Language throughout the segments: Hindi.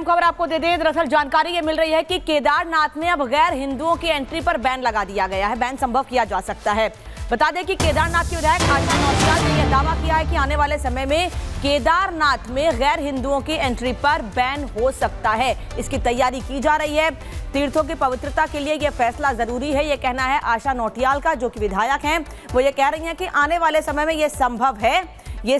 खबर आपको दे दें। दरअसल जानकारी ये मिल रही है कि केदारनाथ में अब गैर हिंदुओं की एंट्री पर बैन लगा दिया गया है। बैन संभव किया जा सकता है। बता दें कि केदारनाथ के विधायक आशा नौटियाल ने यह दावा किया है कि आने वाले समय में केदारनाथ में गैर हिंदुओं की एंट्री पर बैन हो सकता है। इसकी तैयारी की जा रही है। तीर्थों की पवित्रता के लिए यह फैसला जरूरी है, यह कहना है आशा नौटियाल का, जो कि विधायक हैं। वो ये कह रही हैं कि आने वाले समय में यह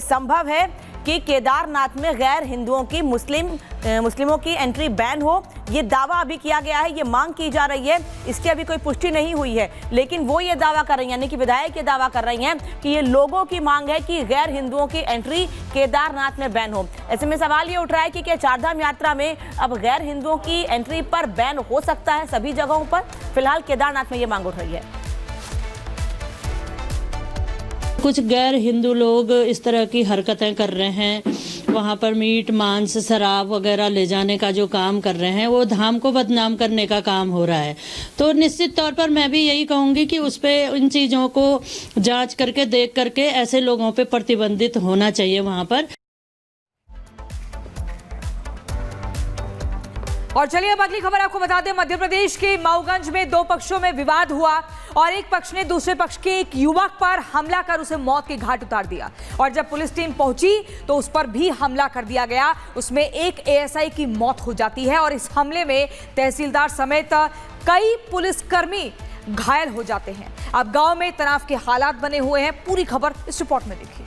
संभव है कि केदारनाथ में गैर हिंदुओं की मुस्लिमों की एंट्री बैन हो। ये दावा अभी किया गया है, ये मांग की जा रही है, इसकी अभी कोई पुष्टि नहीं हुई है, लेकिन वो ये दावा कर रही हैं, यानी कि विधायक ये दावा कर रही हैं कि ये लोगों की मांग है कि गैर हिंदुओं की एंट्री केदारनाथ में बैन हो। ऐसे में सवाल ये उठ रहा है कि क्या चारधाम यात्रा में अब गैर हिंदुओं की एंट्री पर बैन हो सकता है सभी जगहों पर? फिलहाल केदारनाथ में ये मांग उठ रही है। कुछ गैर हिंदू लोग इस तरह की हरकतें कर रहे हैं, वहाँ पर मीट मांस शराब वगैरह ले जाने का जो काम कर रहे हैं, वो धाम को बदनाम करने का काम हो रहा है। तो निश्चित तौर पर मैं भी यही कहूँगी कि उस पर इन चीज़ों को जांच करके देख करके ऐसे लोगों पे प्रतिबंधित होना चाहिए वहाँ पर। और चलिए अब अगली खबर आपको बता दें। मध्य प्रदेश के मऊगंज में दो पक्षों में विवाद हुआ और एक पक्ष ने दूसरे पक्ष के एक युवक पर हमला कर उसे मौत के घाट उतार दिया। और जब पुलिस टीम पहुंची तो उस पर भी हमला कर दिया गया। उसमें एक एएसआई की मौत हो जाती है और इस हमले में तहसीलदार समेत कई पुलिसकर्मी घायल हो जाते हैं। अब गांव में तनाव के हालात बने हुए हैं। पूरी खबर इस रिपोर्ट में देखिए।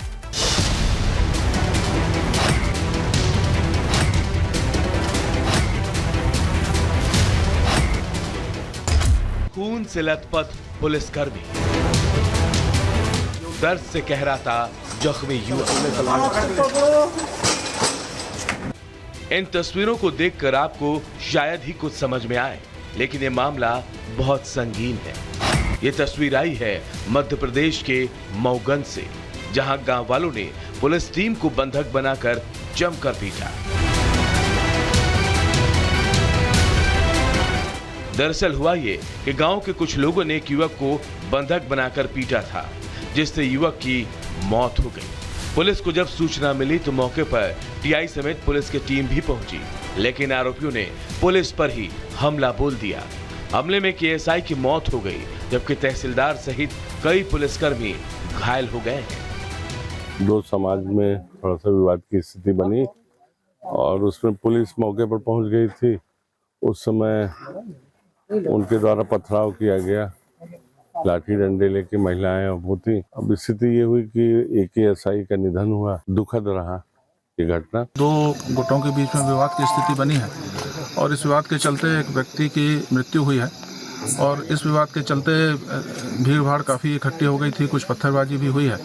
खून से लथपथ पुलिसकर्मी, दर्द से कह रहा था जख्मी युवक। इन तस्वीरों को देखकर आपको शायद ही कुछ समझ में आए, लेकिन ये मामला बहुत संगीन है। ये तस्वीर आई है मध्य प्रदेश के मऊगंज से, जहां गांव वालों ने पुलिस टीम को बंधक बनाकर जमकर पीटा। दरअसल हुआ ये कि गांव के कुछ लोगों ने एक युवक को बंधक बनाकर पीटा था, जिससे युवक की मौत हो गई। पुलिस को जब सूचना मिली तो मौके पर टीआई समेत पुलिस की टीम भी पहुंची, लेकिन आरोपियों ने पुलिस पर ही हमला बोल दिया। हमले में एएसआई की मौत हो गई, जबकि तहसीलदार सहित कई पुलिसकर्मी घायल हो गए हैं। दो समाज में थोड़ा सा विवाद की स्थिति बनी और उसमें पुलिस मौके पर पहुंच गई थी। उस समय उनके द्वारा पथराव किया गया, लाठी डंडे लेके महिलाएं वो थी। अब स्थिति ये हुई कि एक एएसआई का निधन हुआ। दुखद रहा ये घटना। दो गुटों के बीच में विवाद की स्थिति बनी है और इस विवाद के चलते एक व्यक्ति की मृत्यु हुई है और इस विवाद के चलते भीड़ भाड़ काफी इकट्ठी हो गई थी, कुछ पत्थरबाजी भी हुई है।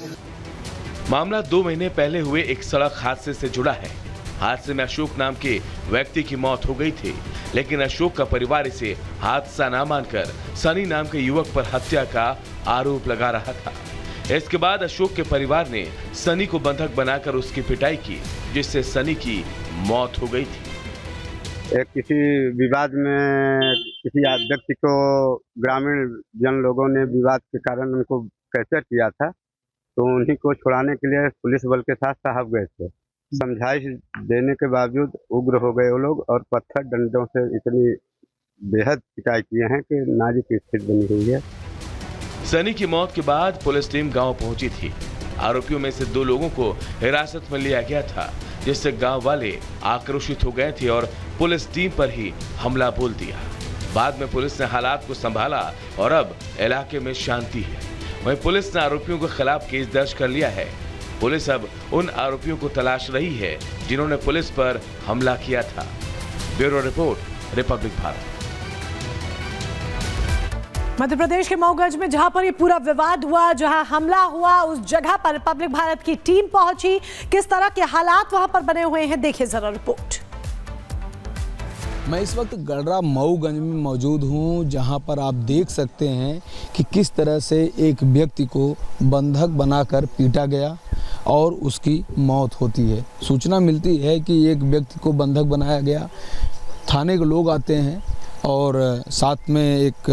मामला 2 महीने पहले हुए एक सड़क हादसे से जुड़ा है। हादसे में अशोक नाम के व्यक्ति की मौत हो गई थी, लेकिन अशोक का परिवार इसे हादसा न मानकर सनी नाम के युवक पर हत्या का आरोप लगा रहा था। इसके बाद अशोक के परिवार ने सनी को बंधक बनाकर उसकी पिटाई की, जिससे सनी की मौत हो गई थी। किसी विवाद में किसी व्यक्ति को ग्रामीण जन लोगों ने विवाद के कारण उनको कैप्चर किया था, तो उन्हीं को छुड़ाने के लिए पुलिस बल के साथ साहब गए थे। समझाइश देने के बावजूद उग्र हो गए वो लोग और पत्थर डंडों से इतनी बेहद पिटाई किए हैं कि नाजुक स्थिति बनी हुई है। सनी की मौत के बाद पुलिस टीम गांव पहुंची थी। आरोपियों में से 2 लोगों को हिरासत में लिया गया था, जिससे गांव वाले आक्रोशित हो गए थे और पुलिस टीम पर ही हमला बोल दिया। बाद में पुलिस ने हालात को संभाला और अब इलाके में शांति है। वहीं पुलिस ने आरोपियों के खिलाफ केस दर्ज कर लिया है। पुलिस अब उन आरोपियों को तलाश रही है जिन्होंने पुलिस पर हमला किया था। Bureau report, Republic Bharat. Madhya Pradesh के मऊगंज में जहां पर ये पूरा विवाद हुआ, जहां हमला हुआ, उस जगह पर रिपब्लिक भारत की टीम पहुंची। किस तरह के हालात वहां पर बने हुए हैं, देखिए जरा रिपोर्ट। मैं इस वक्त गढ़रा मऊगंज में मौजूद हूं, जहां पर आप देख सकते हैं कि किस तरह से एक व्यक्ति को बंधक बनाकर पीटा गया और उसकी मौत होती है। सूचना मिलती है कि एक व्यक्ति को बंधक बनाया गया। थाने के लोग आते हैं और साथ में एक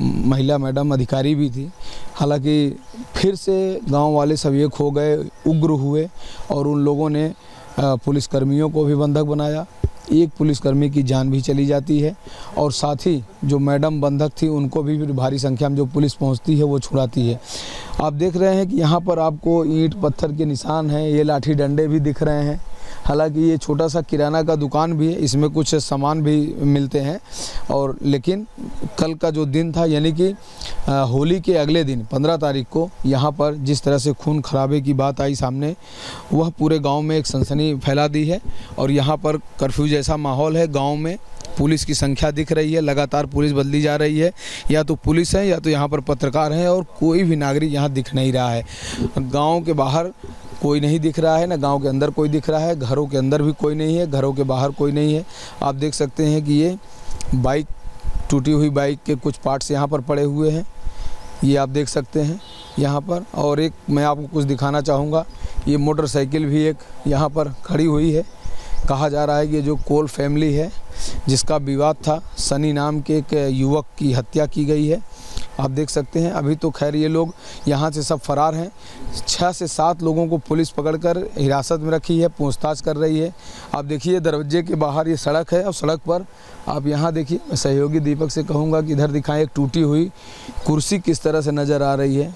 महिला मैडम अधिकारी भी थी। हालांकि फिर से गांव वाले सब एक हो गए, उग्र हुए और उन लोगों ने पुलिसकर्मियों को भी बंधक बनाया। एक पुलिसकर्मी की जान भी चली जाती है और साथ ही जो मैडम बंधक थी उनको भी फिर भारी संख्या में जो पुलिस पहुंचती है वो छुड़ाती है। आप देख रहे हैं कि यहाँ पर आपको ईंट पत्थर के निशान हैं, ये लाठी डंडे भी दिख रहे हैं। हालांकि ये छोटा सा किराना का दुकान भी है, इसमें कुछ सामान भी मिलते हैं। और लेकिन कल का जो दिन था यानी कि होली के अगले दिन 15 तारीख को यहाँ पर जिस तरह से खून खराबे की बात आई सामने, वह पूरे गांव में एक सनसनी फैला दी है। और यहाँ पर कर्फ्यू जैसा माहौल है। गांव में पुलिस की संख्या दिख रही है, लगातार पुलिस बदली जा रही है। या तो पुलिस है या तो यहाँ पर पत्रकार हैं और कोई भी नागरिक यहाँ दिख नहीं रहा है। गाँव के बाहर कोई नहीं दिख रहा है, ना गांव के अंदर कोई दिख रहा है। घरों के अंदर भी कोई नहीं है, घरों के बाहर कोई नहीं है। आप देख सकते हैं कि ये बाइक, टूटी हुई बाइक के कुछ पार्ट्स यहाँ पर पड़े हुए हैं, ये आप देख सकते हैं यहाँ पर। और एक मैं आपको कुछ दिखाना चाहूँगा, ये मोटरसाइकिल भी एक यहाँ पर खड़ी हुई है। कहा जा रहा है कि ये जो कोल फैमिली है जिसका विवाद था, सनी नाम के एक युवक की हत्या की गई है। आप देख सकते हैं अभी तो खैर ये लोग यहाँ से सब फरार हैं। 6 से 7 लोगों को पुलिस पकड़कर हिरासत में रखी है, पूछताछ कर रही है। आप देखिए दरवाजे के बाहर ये सड़क है और सड़क पर आप यहाँ देखिए, मैं सहयोगी दीपक से कहूँगा कि इधर दिखाएं, एक टूटी हुई कुर्सी किस तरह से नज़र आ रही है।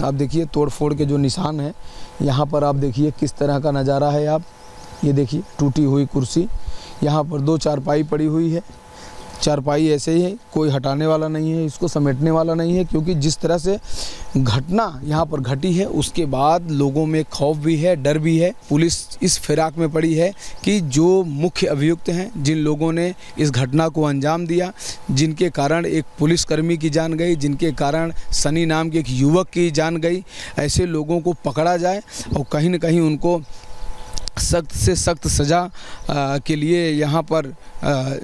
आप देखिए तोड़ फोड़ के जो निशान हैं यहाँ पर, आप देखिए किस तरह का नज़ारा है। आप ये देखिए टूटी हुई कुर्सी, यहाँ पर 2 चारपाई पड़ी हुई है। चारपाई ऐसे ही है, कोई हटाने वाला नहीं है, इसको समेटने वाला नहीं है, क्योंकि जिस तरह से घटना यहाँ पर घटी है उसके बाद लोगों में खौफ भी है, डर भी है। पुलिस इस फिराक में पड़ी है कि जो मुख्य अभियुक्त हैं, जिन लोगों ने इस घटना को अंजाम दिया, जिनके कारण एक पुलिसकर्मी की जान गई, जिनके कारण सनी नाम के एक युवक की जान गई, ऐसे लोगों को पकड़ा जाए और कहीं न कहीं उनको सख्त से सख्त सज़ा के लिए यहाँ पर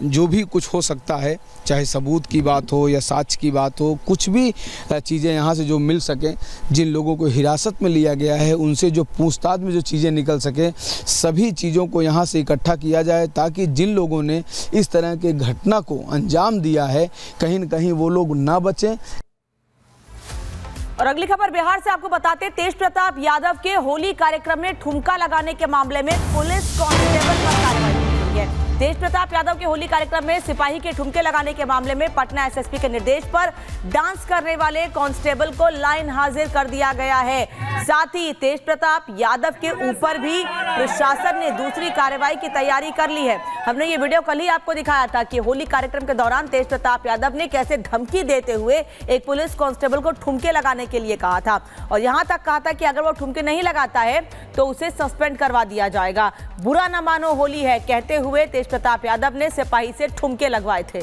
जो भी कुछ हो सकता है, चाहे सबूत की बात हो या साक्ष्य की बात हो, कुछ भी चीज़ें यहाँ से जो मिल सकें, जिन लोगों को हिरासत में लिया गया है उनसे जो पूछताछ में जो चीज़ें निकल सकें, सभी चीज़ों को यहाँ से इकट्ठा किया जाए ताकि जिन लोगों ने इस तरह के घटना को अंजाम दिया है कहीं न कहीं वो लोग ना बचें। और अगली खबर बिहार से आपको बताते, तेज प्रताप यादव के होली कार्यक्रम में ठुमका लगाने के मामले में पुलिस कांस्टेबल पर कार्रवाई की गई है। तेज प्रताप यादव के होली कार्यक्रम में सिपाही के ठुमके लगाने के मामले में पटना एसएसपी के निर्देश पर डांस करने वाले कांस्टेबल को लाइन हाजिर कर दिया गया है। साथ ही तेज प्रताप यादव के ऊपर भी प्रशासन ने दूसरी कार्रवाई की तैयारी कर ली है। हमने ये वीडियो कल ही आपको दिखाया था कि होली कार्यक्रम के दौरान तेज प्रताप यादव ने कैसे धमकी देते हुए एक पुलिस कांस्टेबल को ठुमके लगाने के लिए कहा था और यहां तक कहा था कि अगर वो ठुमके नहीं लगाता है तो उसे सस्पेंड करवा दिया जाएगा। बुरा न मानो होली है कहते हुए तेज प्रताप यादव ने सिपाही से ठुमके लगवाए थे।